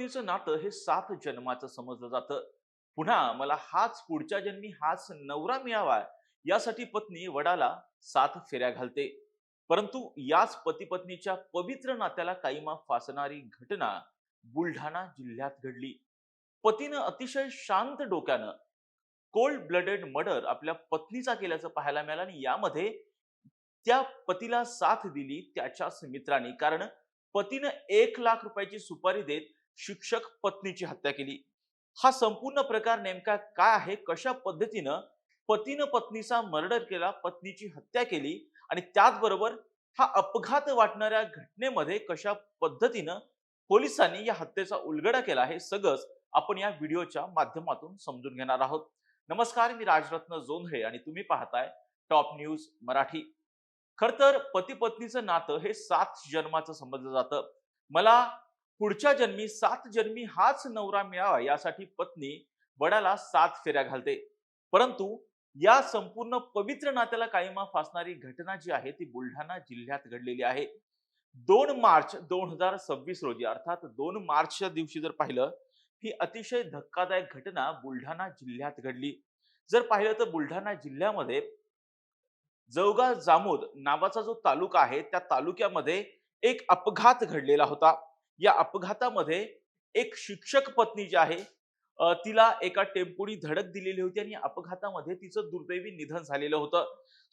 पत्नीचं नातं हे 7 जन्माचं समजलं जातं. पुन्हा मला हाच पुढच्या जन्मी हाच नवरा मिळावा यासाठी पत्नी वडाला 7 फेऱ्या घालते. परंतु याच पती पत्नीच्या पवित्र नात्याला काळिमा फासणारी घटना बुलढाणा जिल्ह्यात घडली. पतीनं अतिशय शांत डोक्यानं कोल्ड ब्लडेड मर्डर आपल्या पत्नीचा केल्याचं पाहायला मिळालं आणि यामध्ये त्या पतीला साथ दिली त्याच्याच मित्रांनी. कारण पतीनं 1 लाख रुपयाची सुपारी देत शिक्षक पत्नीची हत्या केली. हा संपूर्ण प्रकार नेमका काय आहे, कशा पद्धतीनं पतीनं पत्नीचा मर्डर केला, पत्नीची हत्या केली आणि त्याचबरोबर हा अपघात वाटणाऱ्या घटनेमध्ये कशा पद्धतीनं पोलिसांनी या हत्येचा उलगडा केला, हे सगळंच आपण या व्हिडिओच्या माध्यमातून समजून घेणार आहोत. नमस्कार, मी राजरत्न जोंधळे आणि तुम्ही पाहताय टॉप न्यूज मराठी. खर तर पती पत्नीचं नातं हे 7 जन्माचं समजलं जातं. मला पुढच्या जन्मी 7 जन्मी हाच नवरा मिळावा यासाठी पत्नी वडाला 7 फेऱ्या घालते. परंतु या संपूर्ण पवित्र नात्याला काळिमा फासणारी घटना जी आहे ती बुलढाणा जिल्ह्यात घडलेली आहे. 2 मार्च 2026 रोजी, अर्थात 2 मार्चच्या दिवशी जर पाहिलं, ही अतिशय धक्कादायक घटना बुलढाणा जिल्ह्यात घडली. जर पाहिलं तर बुलढाणा जिल्ह्यामध्ये जळगाव जामोद नावाचा जो तालुका आहे त्या तालुक्यामध्ये एक अपघात घडलेला होता. या अपघातामध्ये एक शिक्षक पत्नी जी आहे, तिला एका टेम्पोनी धडक दिलेली होती आणि अपघातामध्ये तिचं दुर्दैवी निधन झालेलं होतं.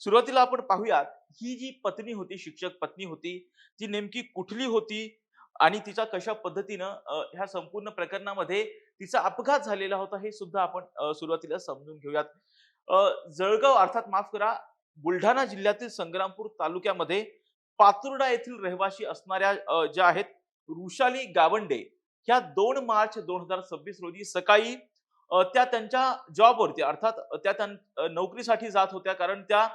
सुरुवातीला आपण पाहूयात, ही जी पत्नी होती, शिक्षक पत्नी होती, ती नेमकी कुठली होती आणि तिचा कशा पद्धतीनं ह्या संपूर्ण प्रकरणामध्ये तिचा अपघात झालेला होता हे सुद्धा आपण सुरुवातीला समजून घेऊयात. जळगाव, अर्थात माफ करा, बुलढाणा जिल्ह्यातील संग्रामपूर तालुक्यामध्ये पातुर्डा येथील रहिवासी असणाऱ्या ज्या आहेत वृषाली गावंडे, ह्या 2 मार्च 2026 रोजी सकाळी त्या त्यांच्या जॉबवरती, अर्थात नोकरीसाठी जात होत्या. कारण त्या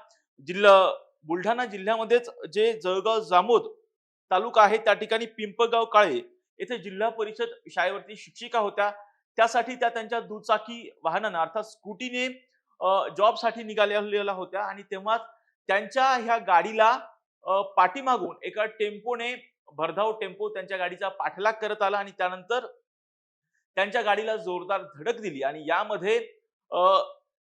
जिल्हा बुलढाणा जिल्ह्यामध्येच जे जळगाव जामोद तालुका आहे त्या ठिकाणी पिंपळगाव काळे येथे जिल्हा परिषद शाळेवरती शिक्षिका होत्या. त्यासाठी त्या त्यांच्या दुचाकी वाहनानं, अर्थात स्कूटीने जॉबसाठी निघालेल्या होत्या आणि तेव्हा त्यांच्या ह्या गाडीला पाठीमागून एका टेम्पोने, भरधाव टेम्पो त्यांच्या गाडीचा पाठलाग करत आला आणि त्यानंतर त्यांच्या गाडीला जोरदार धडक दिली आणि यामध्ये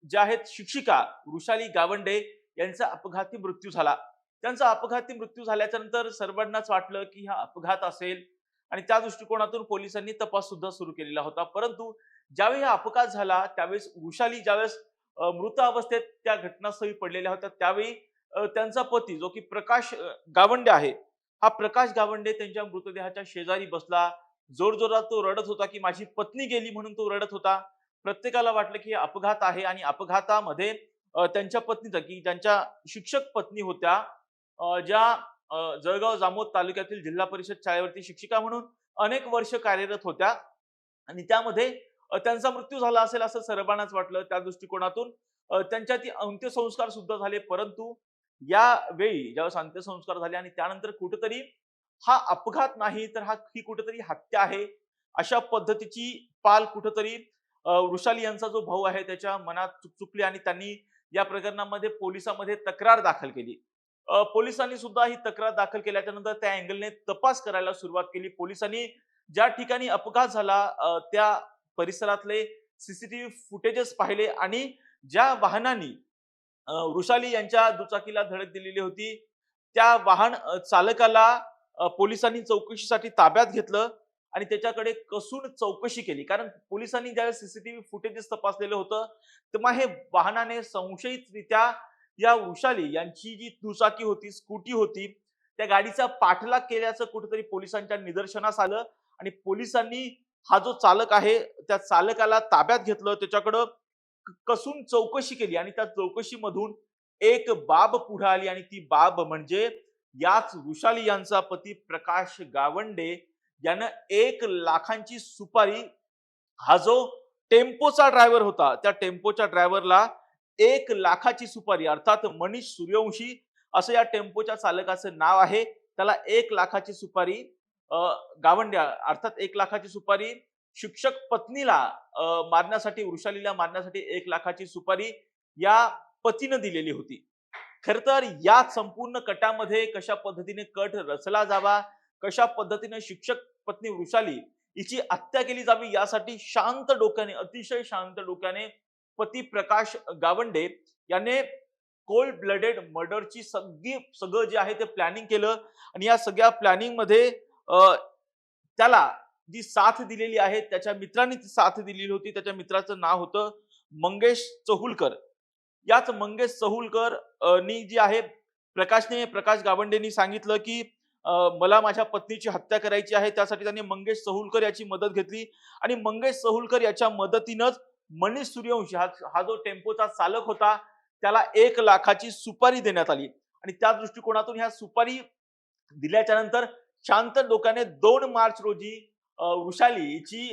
ज्या आहेत शिक्षिका वृषाली गावंडे यांचा अपघाती मृत्यू झाला. त्यांचा अपघाती मृत्यू झाल्याच्या नंतर सर्वांनाच वाटलं की हा अपघात असेल आणि त्या दृष्टिकोनातून पोलिसांनी तपास सुद्धा सुरू केलेला होता. परंतु ज्यावेळी हा अपघात झाला त्यावेळेस वृषाली ज्यावेळेस मृत अवस्थेत त्या घटनास्थळी पडलेल्या होत्या, त्यावेळी त्यांचा पती जो की प्रकाश गावंडे आहे, हा प्रकाश गावंडे त्यांच्या मृतदेहाच्या शेजारी बसला. जोरजोरात तो रडत होता की माझी पत्नी गेली म्हणून तो रडत होता. प्रत्येकाला वाटलं की अपघात आहे आणि अपघातामध्ये त्यांच्या पत्नीचा, की ज्यांच्या शिक्षक पत्नी होत्या, ज्या जळगाव जामोद तालुक्यातील जिल्हा परिषद शाळेवरती शिक्षिका म्हणून अनेक वर्ष कार्यरत होत्या आणि त्यामध्ये त्यांचा मृत्यू झाला असेल असं सर्वांनाच वाटलं. त्या दृष्टिकोनातून त्यांच्या ती अंत्यसंस्कार सुद्धा झाले. परंतु यावेळी ज्यावेळेस अंत्यसंस्कार झाले आणि त्यानंतर कुठेतरी हा अपघात नाही तर ही कुठेतरी हत्या आहे अशा पद्धतीची पाल कुठेतरी वृषाली यांचा जो भाऊ आहे त्याच्या मनात चुकचुकली आणि त्यांनी या प्रकरणामध्ये पोलिसांमध्ये तक्रार दाखल केली. पोलिसांनी सुद्धा ही तक्रार दाखल केल्याच्या नंतर त्या अँगलने तपास करायला सुरुवात केली. पोलिसांनी ज्या ठिकाणी अपघात झाला त्या परिसरातले सीसीटीव्ही फुटेजेस पाहिले आणि ज्या वाहनाने वृषाली यांच्या दुचाकीला धडक दिलेली होती त्या वाहन चालकाला पोलिसांनी चौकशीसाठी ताब्यात घेतलं आणि त्याच्याकडे कसून चौकशी केली. कारण पोलिसांनी ज्यावेळेस सीसीटीव्ही फुटेजेस तपासलेलं होतं तेव्हा हे वाहनाने संशयितरित्या या वृषाली यांची जी दुचाकी होती, स्कूटी होती, त्या गाडीचा पाठलाग केल्याचं कुठेतरी पोलिसांच्या निदर्शनास आलं आणि पोलिसांनी हा जो चालक आहे त्या चालकाला ताब्यात घेतलं, त्याच्याकडं कसून चौकशी केली आणि त्या चौकशीमधून एक बाब पुढे आली आणि ती बाब म्हणजे याच वृषाली यांचा पती प्रकाश गावंडे यानं 1 लाखांची सुपारी, हा जो टेम्पोचा ड्रायव्हर होता त्या टेम्पोच्या ड्रायव्हरला 1 लाखाची सुपारी, अर्थात मनीष सूर्यवंशी असं या टेम्पोच्या चालकाचं नाव आहे, त्याला 1 लाखाची सुपारी गावंडे, अर्थात 1 लाखाची सुपारी शिक्षक पत्नीला मारण्यासाठी, वृषालीला मारण्यासाठी 1 लाखाची सुपारी या पतीनं दिलेली होती. खर तर या संपूर्ण कटामध्ये कशा पद्धतीने कट रचला जावा, कशा पद्धतीने शिक्षक पत्नी वृषाली हिची हत्या केली जावी यासाठी शांत डोक्याने, अतिशय शांत डोक्याने पती प्रकाश गावंडे याने कोल्ड ब्लडेड मर्डरची सगळं जे आहे ते प्लॅनिंग केलं आणि या सगळ्या प्लॅनिंग मध्ये त्याला जी साथ दिलेली आहे त्याच्या मित्रांनी ती साथ दिलेली होती. त्याच्या मित्राचं नाव होतं मंगेश चहुलकर. याच मंगेश चहुलकर नी जी आहे प्रकाश गावंडेंनी सांगितलं की मला माझ्या पत्नीची हत्या करायची आहे. त्यासाठी त्यांनी मंगेश चहुलकर याची मदत घेतली आणि मंगेश चहुलकर याच्या मदतीनंच मनीष सूर्यवंशी हा जो टेम्पोचा चालक होता त्याला 1,00,000ची सुपारी देण्यात आली आणि त्या दृष्टिकोनातून ह्या सुपारी दिल्याच्या नंतर शांत डोक्याने 2 मार्च रोजी वृषाली हिची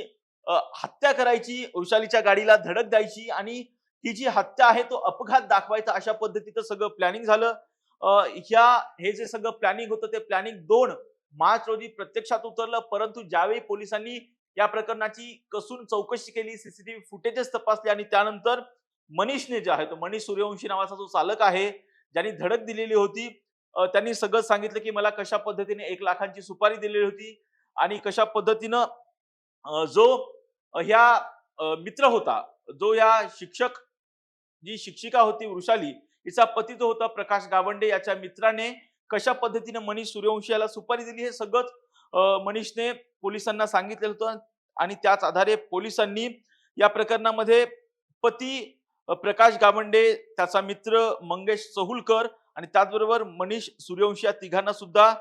हत्या करायची, वृषालीच्या गाडीला धडक द्यायची आणि ही जी हत्या आहे तो अपघात दाखवायचा अशा पद्धतीचं सगळं प्लॅनिंग झालं. हे जे सगळं प्लॅनिंग होतं ते प्लॅनिंग 2 मार्च रोजी प्रत्यक्षात उतरलं. परंतु ज्यावेळी पोलिसांनी या प्रकरणाची कसून चौकशी केली, सीसीटीव्ही फुटेजेस तपासले आणि त्यानंतर मनीषने जे आहे तो मनीष सूर्यवंशी नावाचा जो चालक आहे ज्यांनी धडक दिलेली होती त्यांनी सगळं सांगितलं की मला कशा पद्धतीने 1,00,000ची सुपारी दिलेली होती आणि कशा पद्धतीनं जो ह्या मित्र होता, जो या जी शिक्षिका होती वृषाली, हिचा पती जो होता प्रकाश गावंडे याच्या मित्राने कशा पद्धतीने मनीष सूर्यवंशी याला सुपारी दिली हे सगळंच मनीषने पोलिसांना सांगितलेलं होतं आणि त्याच आधारे पोलिसांनी या प्रकरणामध्ये पती प्रकाश गावंडे, त्याचा मित्र मंगेश चहुलकर आणि त्याचबरोबर मनीष सूर्यवंशी या तिघांना सुद्धा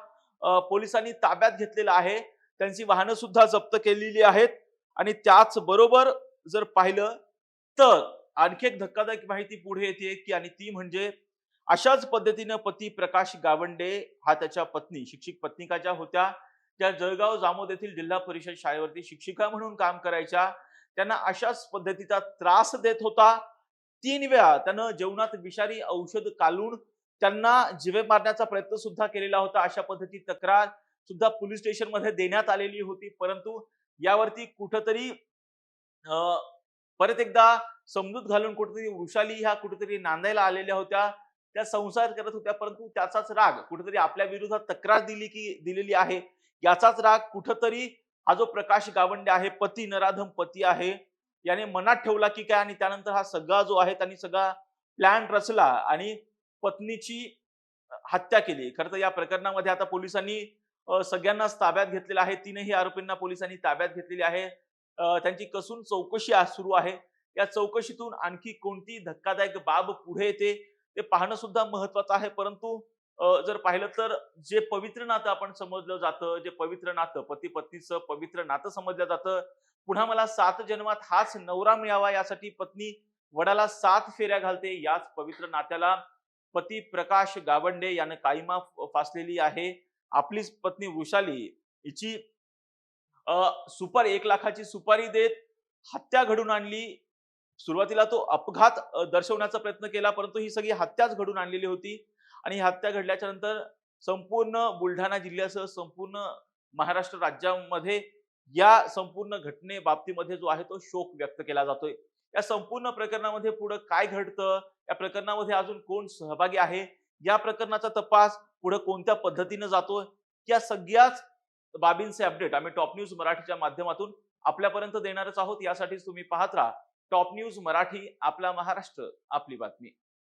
पोलिसांनी ताब्यात घेतलेलं आहे. त्यांची वाहनं सुद्धा जप्त केलेली आहेत आणि त्याच बरोबर जर पाहिलं तर आणखी एक धक्कादायक माहिती पुढे येते की आणि ती म्हणजे अशाच पद्धतीनं पती प्रकाश गावंडे हा त्याच्या पत्नी शिक्षक पत्निका ज्या होत्या त्या जळगाव जामोद येथील जिल्हा परिषद शाळेवरती शिक्षिका म्हणून काम करायच्या. त्यांना अशाच पद्धतीचा त्रास देत होता. 3 वेळा त्यानं जेवणात विषारी औषध कालून त्यांना जीवे मारण्याचा प्रयत्न सुद्धा केलेला होता. अशा पद्धतीची तक्रार सुद्धा पोलीस स्टेशन मध्ये देण्यात आलेली होती. परंतु यावरती कुठंतरी परत एकदा समजूत घालून कुठेतरी वृषाली ह्या कुठेतरी नांदायला आलेल्या होत्या. त्या संसार करत होत्या परंतु त्याचाच राग कुठेतरी आपल्या विरोधात तक्रार दिलेली आहे. याचाच राग कुठेतरी हा जो प्रकाश गावंडे आहे पती नराधम पती आहे याने मनात ठेवला की काय आणि त्यानंतर हा सगळा जो आहे त्यांनी सगळा प्लॅन रचला आणि पत्नीची हत्या केली. खरं तर या प्रकरणामध्ये आता पोलिसांनी सगळ्यांनाच ताब्यात घेतलेलं आहे. 3ही आरोपींना पोलिसांनी ताब्यात घेतलेली आहे. त्यांची कसून चौकशी आज सुरू आहे. या चौकशीतून आणखी कोणती धक्कादायक बाब पुढे येते ते पाहणं सुद्धा महत्वाचं आहे. परंतु जर पाहिलं तर जे पवित्र नातं आपण समजलं जातं, जे पवित्र नातं पती पत्नीचं पवित्र नातं समजलं जातं, पुन्हा मला 7 जन्मात हाच नवरा मिळावा यासाठी पत्नी वडाला 7 फेऱ्या घालते. याच पवित्र नात्याला पती प्रकाश गावंडे यानं काळिमा फासलेली आहे. आपलीच पत्नी वृषाली हिची सुपारी 1,00,000ची सुपारी देत हत्या घडून आणली. सुरुवातीला तो अपघात दर्शवण्याचा प्रयत्न केला परंतु ही सगळी हत्याच घडून आणलेली होती आणि ही हत्या घडल्याच्या नंतर संपूर्ण बुलढाणा जिल्ह्यासह संपूर्ण महाराष्ट्र राज्यामध्ये या संपूर्ण घटने बाबतीमध्ये जो आहे तो शोक व्यक्त केला जातोय. या संपूर्ण प्रकरणामध्ये पुढे काय घडतं, या प्रकरणामध्ये अजून कोण सहभागी आहे, या प्रकरणाचा तपास पुढे कोणत्या पद्धतीने जातोय, या सगळ्याच बाबींचे अपडेट आम्ही टॉप न्यूज मराठीच्या माध्यमातून आपल्यापर्यंत देणारच आहोत. यासाठी तुम्ही पाहत राहा टॉप न्यूज मराठी, आपला महाराष्ट्र आपली बातमी.